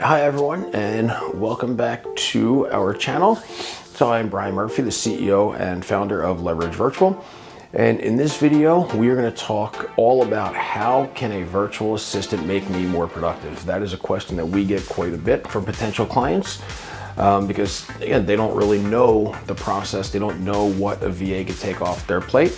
Hi everyone, and welcome back to our channel. So I'm Brian Murphy, the CEO and founder of Leverage Virtual. And in this video, we are going to talk all about how can a virtual assistant make me more productive? That is a question that we get quite a bit from potential clients because again, they don't really know the process. They don't know what a VA could take off their plate.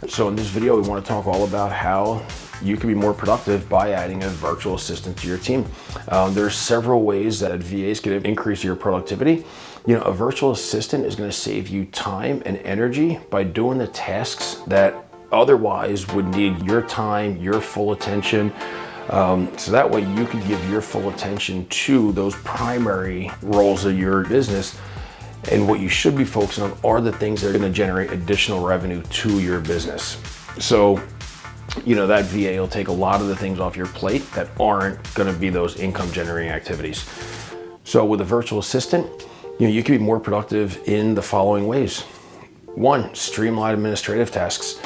So in this video, we want to talk all about how you can be more productive by adding a virtual assistant to your team. There are several ways that VAs can increase your productivity. You know, a virtual assistant is going to save you time and energy by doing the tasks that otherwise would need your time, your full attention. So that way you can give your full attention to those primary roles of your business. And what you should be focusing on are the things that are going to generate additional revenue to your business. So, you know, that VA will take a lot of the things off your plate that aren't going to be those income generating activities. So with a virtual assistant, you know, you can be more productive in the following ways. One, streamline administrative tasks.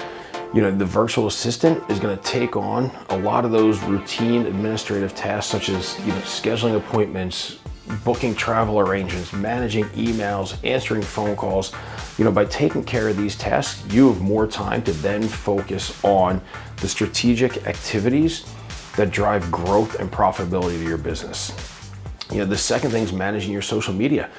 You know, the virtual assistant is going to take on a lot of those routine administrative tasks, such as, you know, scheduling appointments, booking travel arrangements, managing emails, answering phone calls. You know, by taking care of these tasks, you have more time to then focus on the strategic activities that drive growth and profitability to your business. You know, the second thing is managing your social media.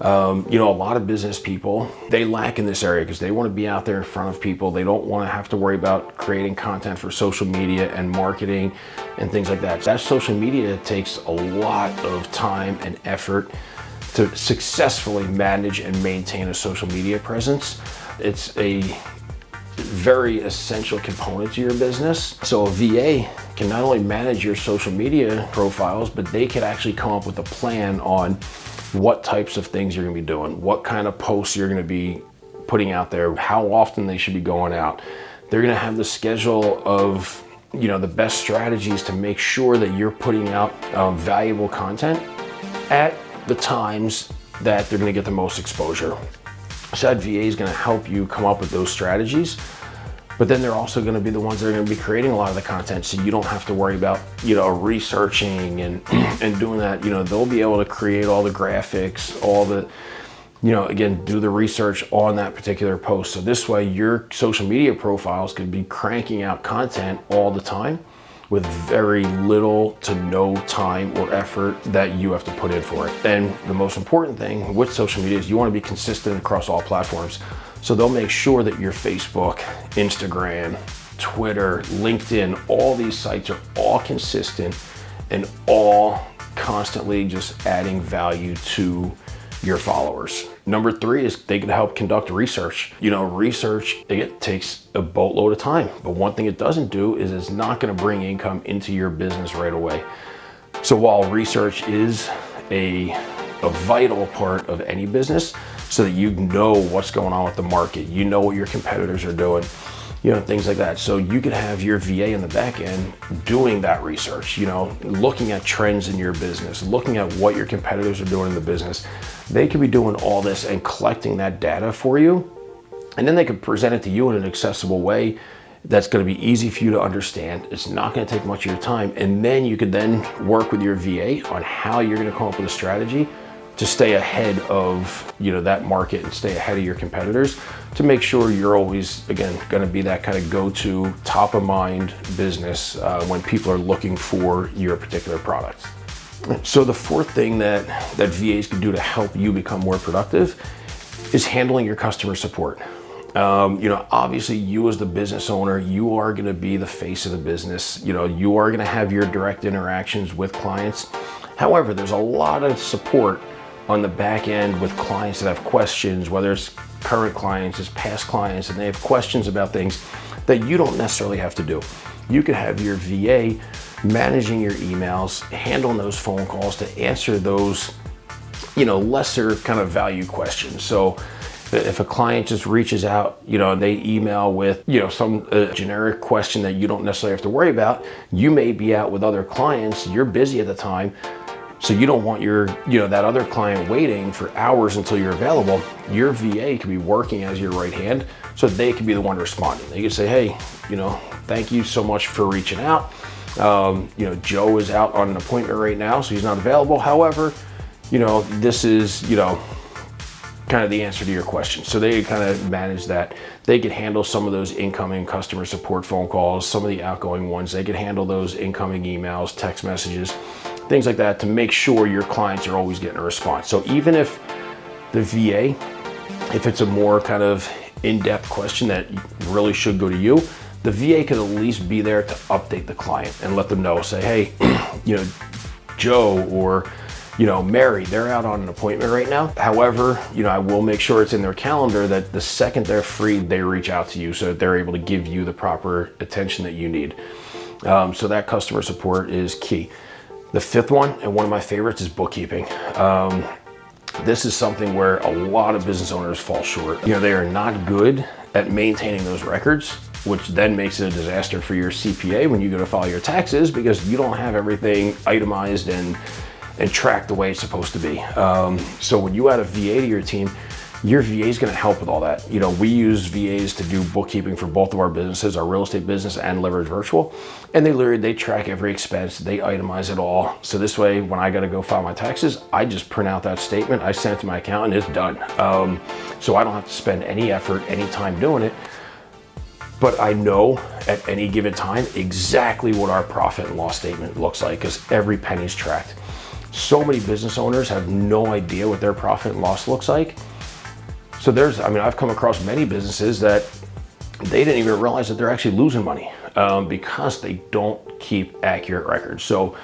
You know, a lot of business people, they lack in this area because they want to be out there in front of people. They don't want to have to worry about creating content for social media and marketing and things like that. That social media takes a lot of time and effort to successfully manage and maintain a social media presence. It's a very essential component to your business. So a VA can not only manage your social media profiles, but they can actually come up with a plan on what types of things you're going to be doing, what kind of posts you're going to be putting out there, how often they should be going out. They're going to have the schedule of, you know, the best strategies to make sure that you're putting out valuable content at the times that they're going to get the most exposure. So that VA is going to help you come up with those strategies, but then they're also going to be the ones that are going to be creating a lot of the content, so you don't have to worry about, you know, researching and doing that. You know, they'll be able to create all the graphics, all the, you know, again, do the research on that particular post. So this way your social media profiles could be cranking out content all the time with very little to no time or effort that you have to put in for it. And the most important thing with social media is you want to be consistent across all platforms. So they'll make sure that your Facebook, Instagram, Twitter, LinkedIn, all these sites are all consistent and all constantly just adding value to your followers. Number three is they can help conduct research. You know, research, it takes a boatload of time, but one thing it doesn't do is it's not going to bring income into your business right away. So while research is a vital part of any business, so that you know what's going on with the market, you know what your competitors are doing, you know, things like that. So you could have your VA in the back end doing that research, you know, looking at trends in your business, looking at what your competitors are doing in the business. They could be doing all this and collecting that data for you. And then they could present it to you in an accessible way that's going to be easy for you to understand. It's not going to take much of your time. And then you could then work with your VA on how you're going to come up with a strategy to stay ahead of, you know, that market and stay ahead of your competitors, to make sure you're always, again, going to be that kind of go-to, top of mind business when people are looking for your particular product. So the fourth thing that VAs can do to help you become more productive is handling your customer support. You know, obviously you as the business owner, you are going to be the face of the business. You know, you are going to have your direct interactions with clients. However, there's a lot of support on the back end with clients that have questions, whether it's current clients, it's past clients, and they have questions about things that you don't necessarily have to do. You could have your VA managing your emails, handling those phone calls to answer those, you know, lesser kind of value questions. So if a client just reaches out, you know, they email with, you know, some generic question that you don't necessarily have to worry about, you may be out with other clients, you're busy at the time, so you don't want your, you know, that other client waiting for hours until you're available. Your VA can be working as your right hand, so they can be the one responding. They can say, hey, you know, thank you so much for reaching out. You know, Joe is out on an appointment right now, so he's not available. However, you know, this is, you know, kind of the answer to your question. So they kind of manage that. They could handle some of those incoming customer support phone calls, some of the outgoing ones. They could handle those incoming emails, text messages, things like that, to make sure your clients are always getting a response. So even if the VA, if it's a more kind of in-depth question that really should go to you, the VA could at least be there to update the client and let them know, say, hey, you know, Joe or, you know, Mary, they're out on an appointment right now. However, you know, I will make sure it's in their calendar that the second they're free, they reach out to you so that they're able to give you the proper attention that you need. So that customer support is key. The fifth one, and one of my favorites, is bookkeeping. This is something where a lot of business owners fall short. You know, they are not good at maintaining those records, which then makes it a disaster for your CPA when you go to file your taxes, because you don't have everything itemized and tracked the way it's supposed to be. So when you add a VA to your team, your VA is going to help with all that. You know, we use VAs to do bookkeeping for both of our businesses, our real estate business and Leverage Virtual. And they track every expense, they itemize it all. So this way, when I got to go file my taxes, I just print out that statement, I send it to my accountant, it's done. So I don't have to spend any effort, any time doing it. But I know at any given time exactly what our profit and loss statement looks like, because every penny's tracked. So many business owners have no idea what their profit and loss looks like. So I've come across many businesses that they didn't even realize that they're actually losing money because they don't keep accurate records. So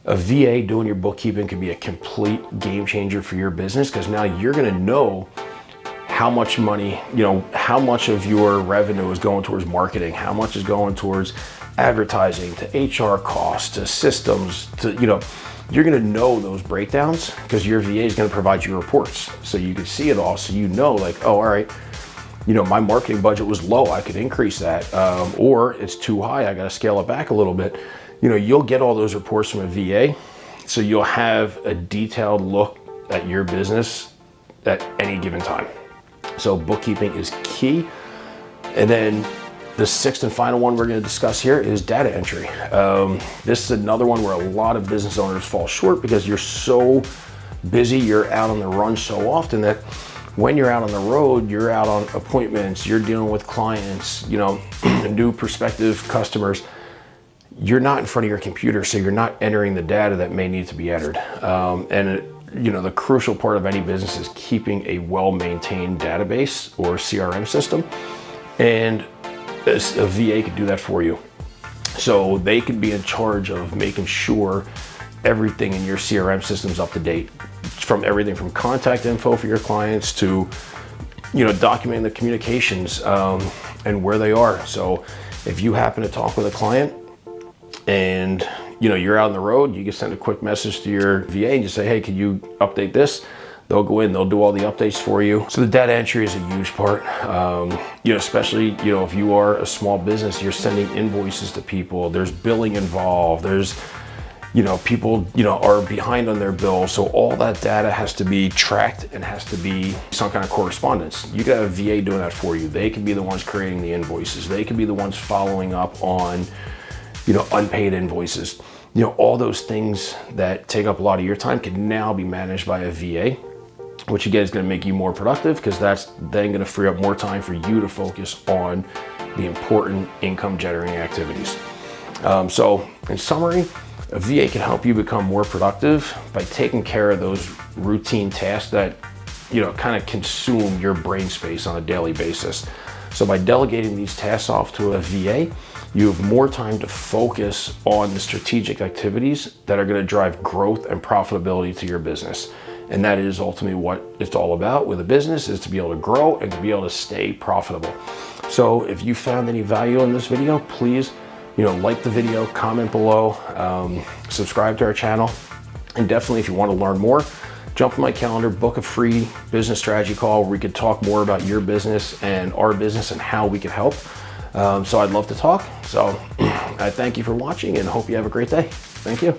a VA doing your bookkeeping can be a complete game changer for your business, because now you're going to know how much money, you know, how much of your revenue is going towards marketing, how much is going towards advertising, to HR costs, to systems, to, you know, you're going to know those breakdowns because your VA is going to provide you reports. So you can see it all. So you know, like, oh, all right, you know, my marketing budget was low, I could increase that. Or it's too high, I got to scale it back a little bit. You know, you'll get all those reports from a VA. So you'll have a detailed look at your business at any given time. So bookkeeping is key. And then the sixth and final one we're going to discuss here is data entry. This is another one where a lot of business owners fall short because you're so busy, you're out on the run so often that when you're out on the road, you're out on appointments, you're dealing with clients, you know, new prospective customers. You're not in front of your computer, so you're not entering the data that may need to be entered. You know, the crucial part of any business is keeping a well-maintained database or CRM system, and a VA could do that for you. So they could be in charge of making sure everything in your CRM system is up to date, from everything from contact info for your clients to, you know, documenting the communications and where they are. So if you happen to talk with a client and, you know, you're out on the road, you can send a quick message to your VA and just say, hey, can you update this? They'll go in, they'll do all the updates for you. So the data entry is a huge part. You know, especially, you know, if you are a small business, you're sending invoices to people, there's billing involved, there's, you know, people, you know, are behind on their bills. So all that data has to be tracked and has to be some kind of correspondence. You can have a VA doing that for you. They can be the ones creating the invoices. They can be the ones following up on, you know, unpaid invoices. You know, all those things that take up a lot of your time can now be managed by a VA, which again is going to make you more productive, because that's then going to free up more time for you to focus on the important income generating activities. So in summary, a VA can help you become more productive by taking care of those routine tasks that, you know, kind of consume your brain space on a daily basis. So by delegating these tasks off to a VA, you have more time to focus on the strategic activities that are going to drive growth and profitability to your business. And that is ultimately what it's all about with a business, is to be able to grow and to be able to stay profitable. So if you found any value in this video, please, you know, like the video, comment below, subscribe to our channel. And definitely, if you want to learn more, jump on my calendar, book a free business strategy call where we could talk more about your business and our business and how we can help. So I'd love to talk. So I thank you for watching and hope you have a great day. Thank you.